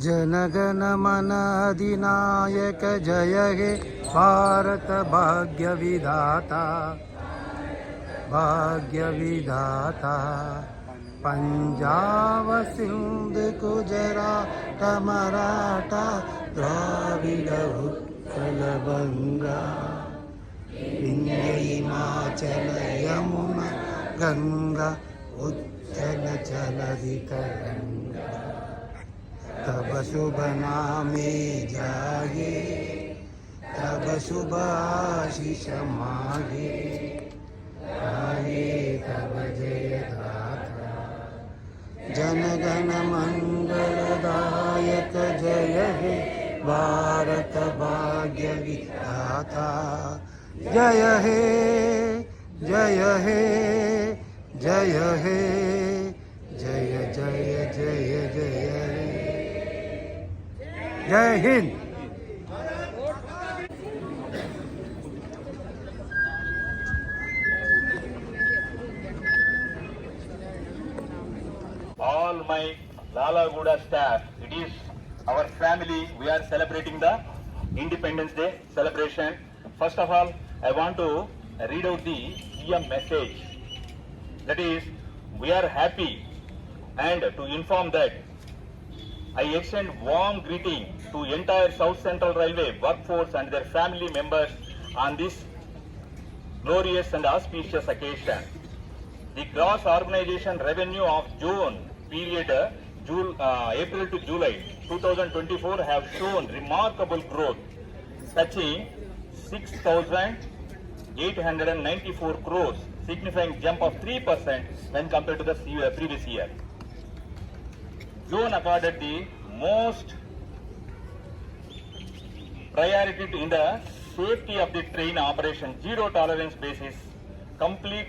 जनगण मन अधिनायक जय हे भारत भाग्य विधाता पंजाब सिंध गुजरात मराठा द्राविड उत्कल बंगा विंध्य हिमाचल यमुना गंगा उच्चल जलधि तरंगा तब शुभ नामे जागे तब शुभ आशीष मागे गाये तब जय गाथा जनगण मंगलदायक जय हे भारत भाग्य विधाता जय हे जय हे जय हे जय जय जय जय जय Hind. All my Lalaguda staff, it is our family. We are celebrating the Independence Day celebration. First of all, I want to read out the PM message. That is, we are happy and to inform that I extend warm greeting to entire South Central Railway workforce and their family members on this glorious and auspicious occasion. The gross organization revenue of June period April to July 2024 have shown remarkable growth, touching 6,894 crores, signifying jump of 3% when compared to the previous year. Zone accorded the most priority in the safety of the train operation. Zero tolerance basis, complete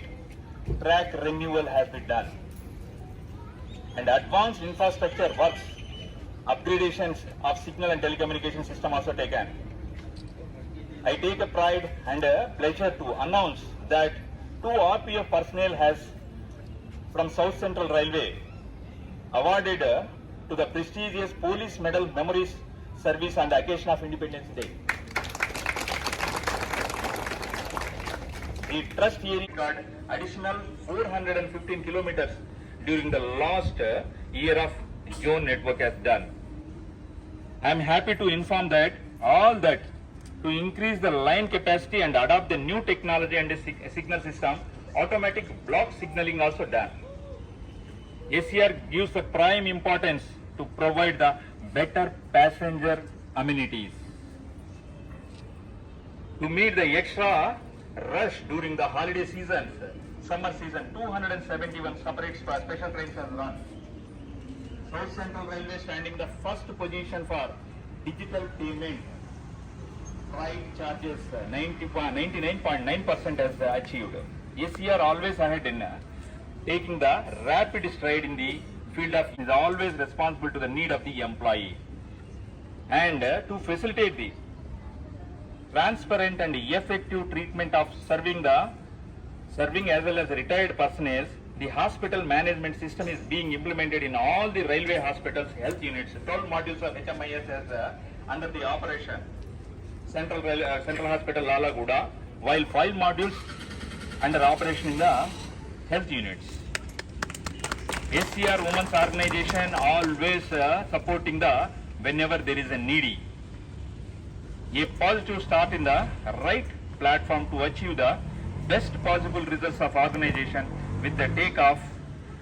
track renewal has been done, and advanced infrastructure works, upgradations of signal and telecommunication system also taken. I take a pride and a pleasure to announce that 2 RPF personnel has from South Central Railway awarded to the prestigious Police Medal Memories Service on the occasion of Independence Day. The trust hearing got additional 415 kilometers during the last year of zone network has done. I am happy to inform that all that to increase the line capacity and adopt the new technology and the signal system, automatic block signaling also done. ACR gives the prime importance to provide the better passenger amenities. To meet the extra rush during the holiday seasons, summer season, 271 separate special trains are run. South Central Railway standing the first position for digital payment. Ride charges 99.9% has achieved. ACR always ahead in taking the rapid stride in the field of is always responsible to the need of the employee, and to facilitate the transparent and effective treatment of serving as well as retired personnel, the hospital management system is being implemented in all the railway hospitals health units. 12 modules of HMIS is under the operation. Central Hospital Lalaguda, while 5 modules under operation in the health units. SCR Women's Organization always supporting the whenever there is a needy. A positive start in the right platform to achieve the best possible results of organization with the takeoff.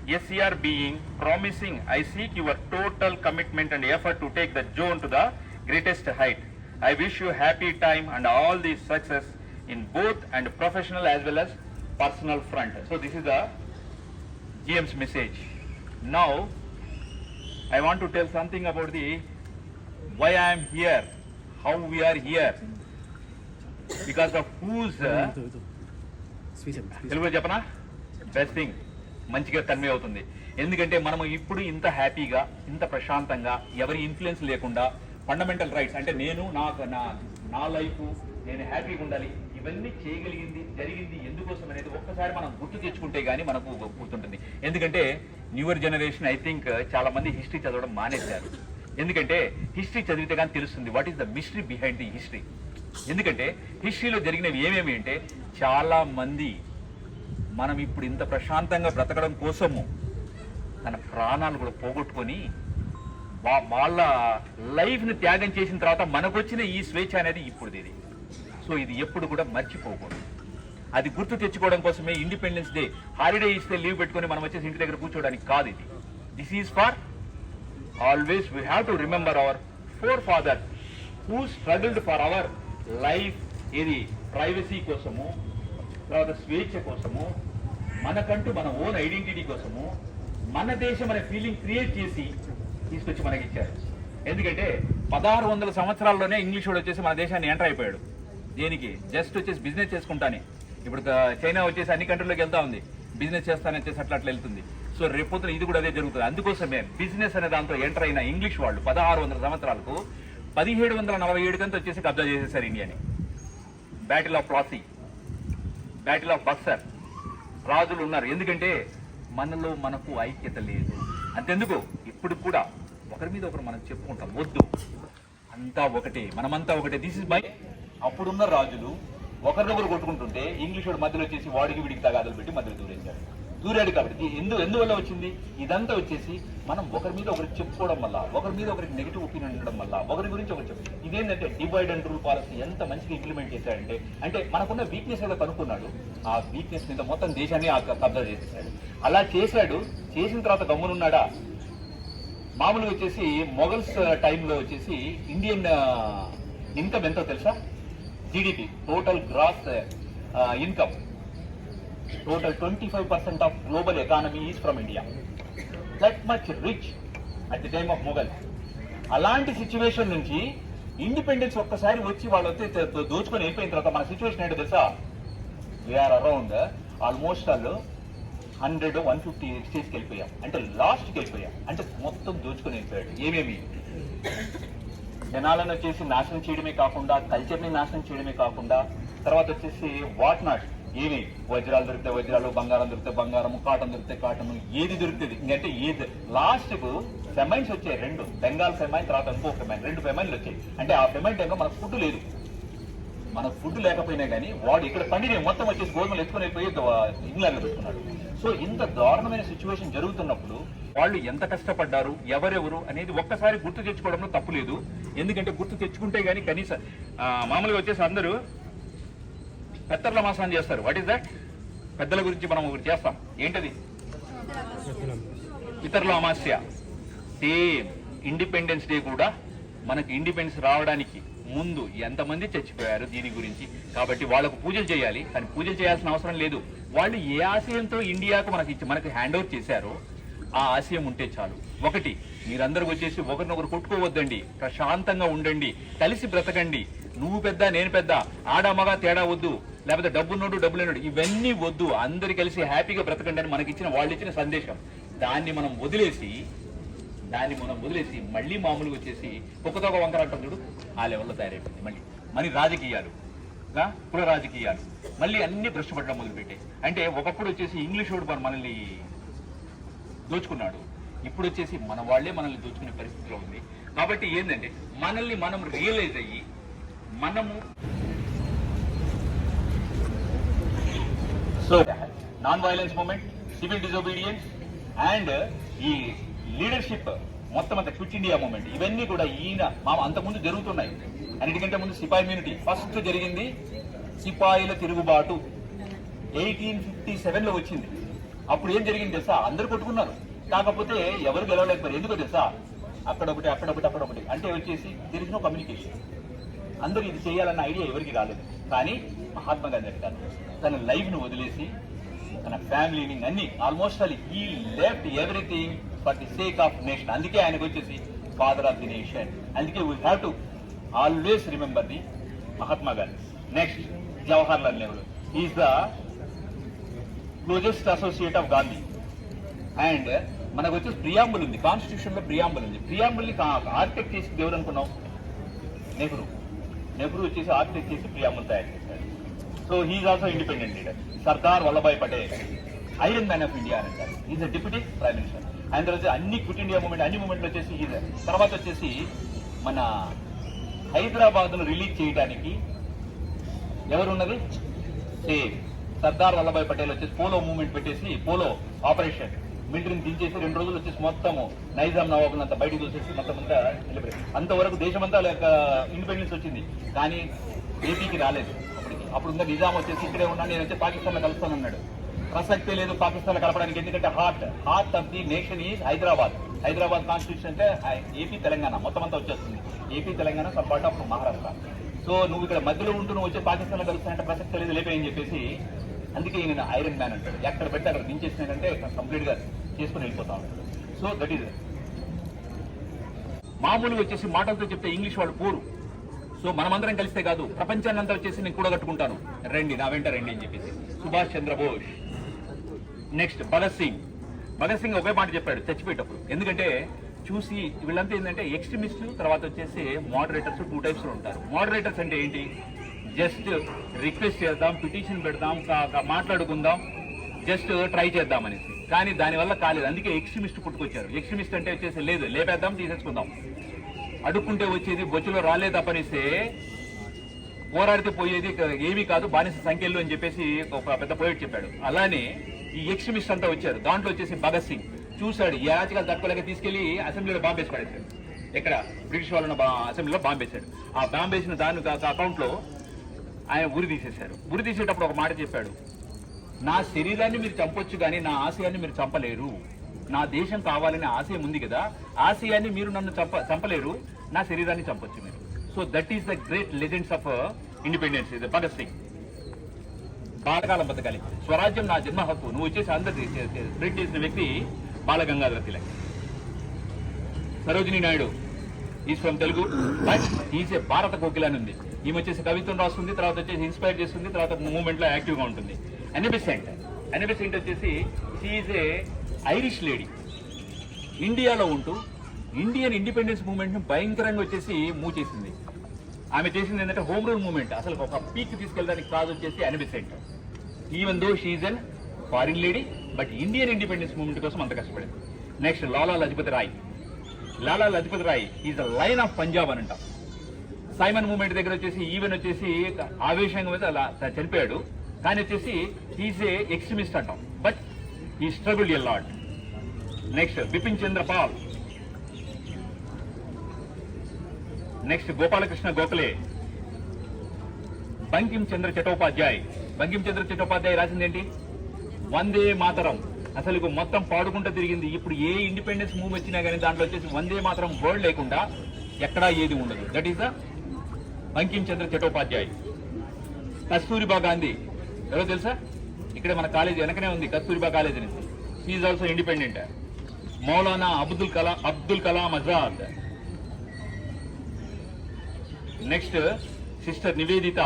SCR being promising, I seek your total commitment and effort to take the zone to the greatest height. I wish you happy time and all the success in both and professional as well as personal front. So this is the GM's message. Now I want to tell something about the why I am here, how we are here, because of whose Telugu చెప్పనా best thing మంచిగా convey అవుతుంది. ఎందుకంటే మనము ఇప్పుడు ఇంత హ్యాపీగా ఇంత ప్రశాంతంగా ఎవరి ఇన్ఫ్లుయెన్స్ లేకుండా ఫండమెంటల్ రైట్స్ అంటే నేను నా లైఫ్ నేను హ్యాపీగా ఉండాలి, ఇవన్నీ చేయగలిగింది జరిగింది ఎందుకోసం అనేది ఒక్కసారి మనం గుర్తు తెచ్చుకుంటే గానీ మనకు గుర్తుంటుంది. ఎందుకంటే న్యూయర్ జనరేషన్ ఐ థింక్ చాలా మంది హిస్టరీ చదవడం మానేశారు. ఎందుకంటే హిస్టరీ చదివితే కానీ తెలుస్తుంది what is the mystery behind the history. ఎందుకంటే హిస్టరీలో జరిగినవి ఏమేమి అంటే చాలా మంది మనం ఇప్పుడు ఇంత ప్రశాంతంగా బ్రతకడం కోసము తన ప్రాణాలు కూడా పోగొట్టుకొని వాళ్ళ లైఫ్ని త్యాగం చేసిన తర్వాత మనకు వచ్చిన ఈ స్వేచ్ఛ అనేది ఇప్పుడుది. సో ఇది ఎప్పుడు కూడా మర్చిపోకూడదు. అది గుర్తు తెచ్చుకోవడం కోసమే ఇండిపెండెన్స్ డే హాలిడే ఇస్తే లీవ్ పెట్టుకొని మనం వచ్చేసి ఇంటి దగ్గర కూర్చోవడానికి కాదు ఇది. This is for always we have to remember hour four father who struggled for our life. ఇది ప్రైవసీ కోసము, తర్వాత స్వేచ్ఛ కోసము, మనకంటూ మన ఓన్ ఐడెంటిటీ కోసము, మన దేశం అనే ఫీలింగ్ క్రియేట్ చేసి తీసుకొచ్చి మనకి ఇచ్చారు. ఎందుకంటే 1600 సంవత్సరాల్లోనే ఇంగ్లీష్ వాడు వచ్చేసి మన దేశాన్ని ఎంటర్ అయిపోయాడు. దేనికి? జస్ట్ వచ్చేసి బిజినెస్ చేసుకుంటానే. ఇప్పుడు చైనా వచ్చేసి అన్ని కంట్రీలోకి వెళ్తా ఉంది, బిజినెస్ చేస్తానని వచ్చేసి అట్లా వెళ్తుంది. సో రేపొద్దున ఇది కూడా అదే జరుగుతుంది. అందుకోసమే బిజినెస్ అనే దాంతో ఎంటర్ అయిన ఇంగ్లీష్ వాళ్ళు 1600 సంవత్సరాలకు 1747 కంతా వచ్చేసి కబ్జా చేసేసారు ఇండియాని. Battle of Plassey, battle of Buxar, రాజులు ఉన్నారు. ఎందుకంటే మనలో మనకు ఐక్యత లేదు. అంతెందుకు ఇప్పుడు కూడా ఒకరి మీద ఒకరు మనం చెప్పుకుంటాం, వద్దు అంతా ఒకటే, మనమంతా ఒకటే, దిస్ ఇస్ బై. అప్పుడున్న రాజులు ఒకరినొకరు కొట్టుకుంటుంటే ఇంగ్లీష్ వాడు మధ్యలో వచ్చేసి వాడికి వీడికి తగాదలు పెట్టి మధ్యలో దూరాడు. కాబట్టి ఎందువల్ల వచ్చింది ఇదంతా వచ్చేసి మనం ఒకరి మీద ఒకరికి చెప్పుకోవడం వల్ల, ఒకరి మీద ఒకరికి నెగిటివ్ ఒపీనియన్ ఉండడం వల్ల, ఒకరి గురించి ఒకరు చెప్పు. ఇదేంటంటే డివైడ్ అండ్ రూల్ పాలసీ ఎంత మంచిగా ఇంప్లిమెంట్ చేశాడంటే, అంటే మనకున్న వీక్నెస్ ఏదో కనుక్కున్నాడు, ఆ వీక్నెస్ మీద మొత్తం దేశాన్ని కబ్జా చేసేసాడు. అలా చేశాడు. చేసిన తర్వాత గమ్మునున్నాడా? మామూలుగా వచ్చేసి మొఘల్స్ టైంలో వచ్చేసి ఇండియన్ ఇన్కమ్ ఎంతో తెలుసా? GDP, total gross income, total 25% of global economy is from India. That much rich at the time of Mughal. అలాంటి సిచ్యువేషన్ నుంచి ఇండిపెండెన్స్ ఒక్కసారి వచ్చి వాళ్ళు దోచుకొని వెళ్ళిపోయిన తర్వాత మన సిచ్యువేషన్ ఏంటో తెలుసా? వీఆర్ అరౌండ్ ఆల్మోస్ట్ వాళ్ళు 100-150 స్టేజ్కి వెళ్ళిపోయాం. అంటే లాస్ట్కి వెళ్ళిపోయాం. అంటే మొత్తం దోచుకొని వెళ్ళిపోయాడు. ఏమేమి జనాలను వచ్చేసి నాశనం చేయడమే కాకుండా, కల్చర్ని నాశనం చేయడమే కాకుండా, తర్వాత వచ్చేసి వాట్ నాట్, ఏమి వజ్రాలు దొరికితే వజ్రాలు, బంగారం దొరికితే బంగారము, కాటన్ దొరికితే కాటన్, ఏది దొరుకుతుంది ఇంకంటే ఏది. లాస్ట్కు ఫెమైన్స్ వచ్చాయి 2, బెంగాల్ ఫెమైన్, తర్వాత ఇంకో ఫెమైన్, 2 ఫెమైన్లు వచ్చాయి. అంటే ఆ ఫెమైన్ టైంలో మనకు ఫుడ్ లేదు. మనకు ఫుడ్ లేకపోయినా కానీ వాడు ఇక్కడ పండిన మొత్తం వచ్చేసి గోధుమలు ఎత్తుకొని పోయి ఇంగ్లాండ్లో పెట్టుకున్నాడు. సో ఇంత దారుణమైన సిచ్యువేషన్ జరుగుతున్నప్పుడు వాళ్ళు ఎంత కష్టపడ్డారు, ఎవరెవరు అనేది ఒక్కసారి గుర్తు తెచ్చుకోవడంలో తప్పు లేదు. ఎందుకంటే గుర్తు తెచ్చుకుంటే కానీ కనీసం మామూలుగా వచ్చేసి అందరూ పెద్దల మాసం చేస్తారు. What is that? పెద్దల గురించి మనం ఒకటి చేస్తాం. ఏంటది? పితరుల అమాస్య. సేమ్ ఇండిపెండెన్స్ డే కూడా మనకి ఇండిపెండెన్స్ రావడానికి ముందు ఎంతమంది చచ్చిపోయారు దీని గురించి. కాబట్టి వాళ్ళకు పూజలు చేయాలి, కానీ పూజలు చేయాల్సిన అవసరం లేదు. వాళ్ళు ఏ ఆశయంతో ఇండియాకు మనకి హ్యాండ్ ఓవర్ చేశారో ఆ ఆశయం ఉంటే చాలు. ఒకటి, మీరందరూ వచ్చేసి ఒకరినొకరు కొట్టుకోవద్దండి, ప్రశాంతంగా ఉండండి, కలిసి బ్రతకండి. నువ్వు పెద్ద నేను పెద్ద, ఆడ మగ తేడా వద్దు, లేకపోతే డబ్బున్నోడు డబ్బు లేనోడు ఇవన్నీ వద్దు, అందరు కలిసి హ్యాపీగా బ్రతకండి అని మనకిచ్చిన వాళ్ళు ఇచ్చిన సందేశం. దాన్ని మనం వదిలేసి మళ్ళీ మామూలుగా వచ్చేసి కుక్కతో ఒక వంకర అంటాం చూడు, ఆ లెవెల్లో తయారైపోయింది. మళ్ళీ రాజకీయాలు, కుల రాజకీయాలు, మళ్ళీ అన్ని భ్రష్టుపడడం మొదలుపెట్టాయి. అంటే ఒకప్పుడు వచ్చేసి ఇంగ్లీష్ వాడు మనల్ని దోచుకున్నాడు, ఇప్పుడు వచ్చేసి మన వాళ్ళే మనల్ని దోచుకునే పరిస్థితిలో ఉంది. కాబట్టి ఏంటంటే మనల్ని మనం రియలైజ్ అయ్యి మనము so non violence movement, civil disobedience and ఈ లీడర్షిప్ మొత్తం అంతా క్విట్ ఇండియా మూవ్మెంట్ ఇవన్నీ కూడా ఈయన అంతకుముందు జరుగుతున్నాయి. అన్నిటికంటే ముందు సిపాయి ఇమ్యూనిటీ ఫస్ట్ జరిగింది. సిపాయిల తిరుగుబాటు 1857లో వచ్చింది. అప్పుడు ఏం జరిగింది తెలుసా? అందరు కొట్టుకున్నారు, కాకపోతే ఎవరు గెలవలేకపోయారు. ఎందుకో తెలుసా? అక్కడొకటి అంటే వచ్చేసి తెలిసిన కమ్యూనికేషన్. అందరూ ఇది చేయాలన్న ఐడియా ఎవరికి రాలేదు. కానీ మహాత్మా గాంధీ గారు తన లైఫ్ ను వదిలేసి తన ఫ్యామిలీని అన్ని almost he left everything for the sake of nation. అందుకే ఆయనకు వచ్చేసి ఫాదర్ ఆఫ్ ది నేషన్. అందుకే we have to always remember the Mahatma Gandhi. Next Jawaharlal Nehru is the closest associate of Gandhi. And మనకు వచ్చేసి ప్రియాంబుల్ ఉంది, కాన్స్టిట్యూషన్ లో ప్రియాంబుల్ ఉంది. ప్రియాంబుల్ ని ఆర్కిటెక్ట్ చేసి దేవుడు అనుకున్నాం నెహ్రూ వచ్చేసి ఆర్కిటెక్ట్ చేసి ప్రియాంబుల్ తయారు చేశాడు. So he is also independent leader. Sardar Vallabhbhai Patel iron man of India అని అంటారు. Is a deputy prime minister. ఆయన తర్వాత అన్ని క్విట్ ఇండియా మూవ్మెంట్ అన్ని మూవ్మెంట్లు వచ్చేసి తర్వాత వచ్చేసి మన హైదరాబాద్ ను రిలీజ్ చేయడానికి ఎవరున్నది? సేమ్ సర్దార్ వల్లభాయ్ పటేల్ వచ్చేసి పోలో మూవ్మెంట్ పెట్టేసి పోలో ఆపరేషన్ మిలిటరీని దించేసి 2 రోజులు వచ్చేసి మొత్తము నైజాం నవాబులంతా బయటకు చూసేసి మొత్తం అంతా అంతవరకు దేశమంతా ఇండిపెండెన్స్ వచ్చింది. కానీ ఏపీకి రాలేదు. అప్పుడు ఇంకా నిజాం వచ్చేసి ఇక్కడే ఉన్నాను, నేను వచ్చి పాకిస్తాన్ లో కలుస్తానన్నాడు. ప్రసక్తే లేదు పాకిస్తాన్ లో కలపడానికి. ఎందుకంటే heart of the nation is Hyderabad constitution అంటే ఏపీ తెలంగాణ మొత్తం అంతా వచ్చేస్తుంది. AP Telangana sub part of Maharashtra. So నువ్వు ఇక్కడ మధ్యలో ఉంటూ నువ్వు వచ్చి పాకిస్తాన్ లో కలుస్తానంటే ప్రసక్తే లేదు, లేపేయని చెప్పేసి అందుకే ఈయన ఐరన్ మ్యాన్ అంటాడు. ఎక్కడ పెడితే అక్కడ దించేసినాడంటే కంప్లీట్ గా చేసుకుని వెళ్ళిపోతా ఉంటాడు. సో దట్ ఈజ్ మామూలుగా వచ్చేసి మాటలతో చెప్తే ఇంగ్లీష్ వాళ్ళు పోరు. సో మనమందరం కలిస్తే కాదు, ప్రపంచాన్ని అంతా వచ్చేసి నేను కూడగట్టుకుంటాను, రండి నా వెంట రండి అని చెప్పేసి సుభాష్ చంద్రబోస్. నెక్స్ట్ భగత్ సింగ్ ఒకే మాట చెప్పాడు చచ్చిపోయేటప్పుడు. ఎందుకంటే చూసి వీళ్ళంతా ఏంటంటే ఎక్స్ట్రీమిస్ట్, తర్వాత వచ్చేసి మోడరేటర్స్ 2 టైప్స్ ఉంటారు. మోడరేటర్స్ అంటే ఏంటి? జస్ట్ రిక్వెస్ట్ చేద్దాం, పిటిషన్ పెడదాం, మాట్లాడుకుందాం, జస్ట్ ట్రై చేద్దాం అనేసి. కానీ దానివల్ల కాలేదు. అందుకే ఎక్స్ట్రీమిస్ట్ పుట్టుకొచ్చారు. ఎక్స్ట్రీమిస్ట్ అంటే వచ్చేసి లేదు, లేపేద్దాం, తీసేసుకుందాం, అడుక్కుంటే వచ్చేది బొచ్చులో రాలే తప్పనిస్తే పోరాడితే పోయేది ఏమీ కాదు, బానిస సంఖ్యలు అని చెప్పేసి ఒక పెద్ద పోయేట్ చెప్పాడు. అలానే ఈ ఎక్స్ట్రీమిస్ట్ అంతా వచ్చారు. దాంట్లో వచ్చేసి భగత్ సింగ్ చూశాడు, ఈ యాచకాలు తక్కువలాగా తీసుకెళ్లి అసెంబ్లీలో బాంబేసి పడేశాడు. ఎక్కడ బ్రిటిష్ వాళ్ళని అసెంబ్లీలో బాంబేశాడు. ఆ బాంబేసిన దాని అకౌంట్ లో ఆయన ఉరి తీసేశారు. ఉరి తీసేటప్పుడు ఒక మాట చెప్పాడు, నా శరీరాన్ని మీరు చంపొచ్చు కానీ నా ఆశయాన్ని మీరు చంపలేరు. నా దేశం కావాలనే ఆశయం ఉంది కదా, ఆశయాన్ని మీరు నన్ను చంపలేరు, నా శరీరాన్ని చంపొచ్చు మీరు. So that is the great legends of independence. ఇది భగత్ సింగ్. బాలకాలం బతకాలి, స్వరాజ్యం నా జన్మ హక్కు, నువ్వు వచ్చేసి అందరి స్ప్రెడ్ చేసిన వ్యక్తి Balagangadhara Tilak. Sarojini Naidu is from Telugu, but is a భారత కోకిల అని ఉంది. ఈమె వచ్చేసి కవిత్వం రాస్తుంది, తర్వాత వచ్చేసి ఇన్స్పైర్ చేస్తుంది, తర్వాత మూవ్మెంట్ లో యాక్టివ్ గా ఉంటుంది. అన్నీ బెసెంట్ వచ్చేసి షీఈ్ ఏ ఐరిష్ లేడీ. ఇండియాలో ఉంటూ ఇండియన్ ఇండిపెండెన్స్ మూవ్మెంట్ ను భయంకరంగా వచ్చేసి మూవ్ చేసింది. ఆమె చేసింది ఏంటంటే హోమ్ రూల్ మూవ్మెంట్. అసలు ఒక పీక్ తీసుకెళ్ళడానికి కాదు వచ్చేసి Annie Besant. Even though she an foreign lady, but Indian independence movement కోసం అంత కష్టపడింది. Next Lala Lajpat Rai is the lion of Punjab అని అంటాం. సైమన్ మూవ్మెంట్ దగ్గర వచ్చేసి ఈవెన్ వచ్చేసి ఆవేశంగా మీద అలా చనిపోయాడు. కానీ వచ్చేసి ఈజ్ ఏ ఎక్స్ట్రీమిస్ట్ అంటాం, but he struggle a lot. Next Bipin Chandra Pal. Next Gopalakrishna Gokhale. Bankim Chandra Chattopadhyay రాసింది ఏంటి? వందే మాతరం. అసలు మొత్తం పాడుకుంటూ తిరిగింది. ఇప్పుడు ఏ ఇండిపెండెన్స్ మూవ్ వచ్చినా కానీ దాంట్లో వచ్చేసి వందే మాతరం వర్డ్ లేకుండా ఎక్కడా ఏది ఉండదు. That is the Bankim Chandra Chattopadhyay. Kasturba Gandhi ఎవరో తెలుసా? ఇక్కడ మన కాలేజీ వెనకనే ఉంది కస్తూరిబా కాలేజ్ నుంచి. She also independent. Maulana Abdul Kalam Azad. Next sister Nivedita.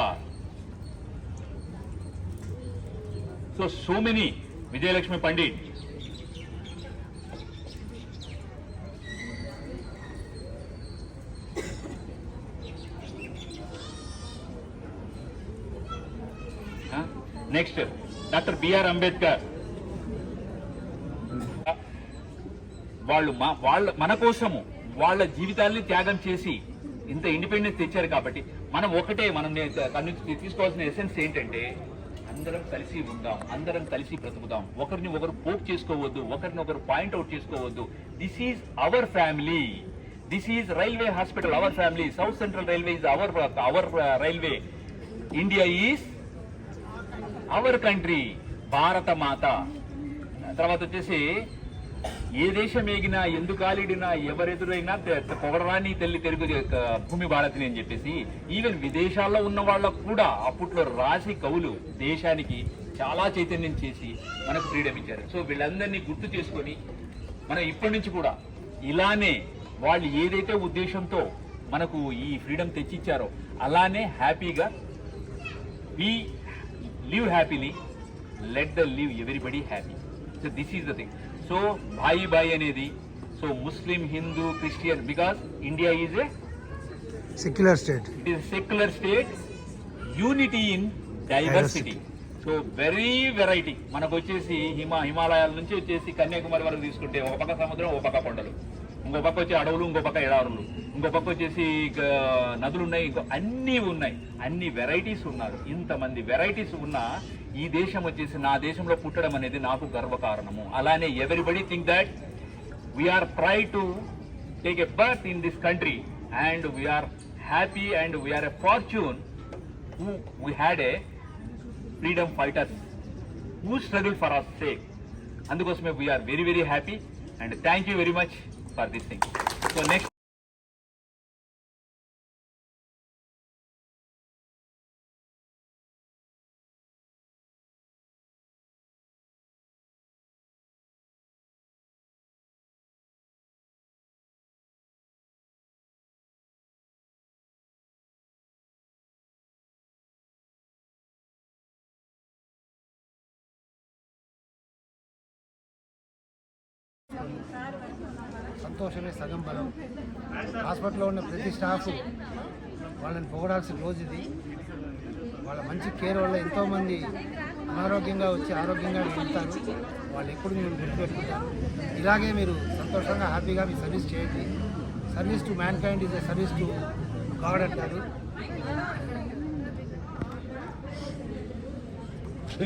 So many. Vijayalakshmi Pandit. Next doctor B R Ambedkar. వాళ్ళు మన కోసము వాళ్ళ జీవితాల్ని త్యాగం చేసి ఇంత ఇండిపెండెన్స్ తెచ్చారు. కాబట్టి మనం ఒకటే తీసుకోవాల్సిన ఎసెన్స్ ఏంటంటే అందరం కలిసి ఉందాం, అందరం కలిసి బ్రతుకుదాం, ఒకరిని ఒకరు పోక్ చేసుకోవద్దు, ఒకరిని ఒకరు పాయింట్అవుట్ చేసుకోవద్దు. This is our family, this is railway hospital our family, south central railway is our railway, India is our country, భారత మాత. తర్వాత వచ్చేసి ఏ దేశం ఏగినా, ఎందుకు ఆలిడినా, ఎవరెదురైనా పొగడరాని తల్లి తెలుగు భూమి భారతిని అని చెప్పేసి ఈవెన్ విదేశాల్లో ఉన్న వాళ్ళకు కూడా అప్పట్లో రాసి కవులు దేశానికి చాలా చైతన్యం చేసి మనకు ఫ్రీడమ్ ఇచ్చారు. సో వీళ్ళందరినీ గుర్తు చేసుకొని మనం ఇప్పటి నుంచి కూడా ఇలానే వాళ్ళు ఏదైతే ఉద్దేశంతో మనకు ఈ ఫ్రీడమ్ తెచ్చిచ్చారో అలానే హ్యాపీగా we live happily, let the live everybody happy. So this is the thing. So భాయి భాయి అనేది, so Muslim, Hindu, Christian, because India is a secular state, it is secular state, unity in diversity. So very variety. మనకు వచ్చేసి హిమాలయాల నుంచి వచ్చేసి కన్యాకుమారి వరకు తీసుకుంటే ఒక పక్క సముద్రం, ఒక పక్క కొండలు, ఇంకో పక్క వచ్చి అడవులు, ఇంకో పక్క ఎడారులు, ఇంకో పక్క వచ్చేసి నదులు ఉన్నాయి, ఇంకో అన్నీ ఉన్నాయి, అన్ని వెరైటీస్ ఉన్నారు. ఇంతమంది వెరైటీస్ ఉన్నా ఈ దేశం వచ్చేసి నా దేశంలో పుట్టడం అనేది నాకు గర్వకారణము. అలానే everybody think that we are try to take a birth in this country and we are happy and we are a fortune who we had a freedom fighters who struggle for our sake. అందుకోసమే we are very very happy and thank you very much for this thing. So next సంతోషమే సగం బలం. హాస్పిటల్లో ఉన్న ప్రతి staff వాళ్ళని పొగడాల్సిన రోజు ఇది. వాళ్ళ మంచి కేర్ వల్ల ఎంతోమంది అనారోగ్యంగా వచ్చి ఆరోగ్యంగా వెళ్తారు. వాళ్ళు ఎప్పుడు మీరు గుర్తుపెట్టుకుంటారు. ఇలాగే మీరు సంతోషంగా హ్యాపీగా మీ సర్వీస్ చేయండి. Service to man kind is a service to God అంటారు.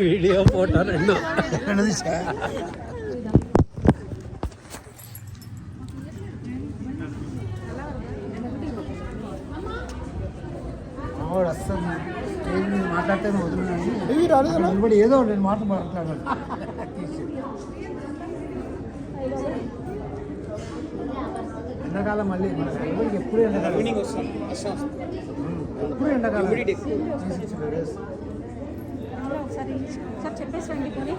వీడియో ఫోటో రెండు అస్సలు స్టేజ్ మీద మాట్లాడితే వదిలినాను. ఏదో నేను మాట మాట్లాడాలి. ఎండాకాలం మళ్ళీ ఎప్పుడు ఎండాకాలం, ఎప్పుడు ఎండాకాలం. ఒకసారి చెప్పేసి రండి.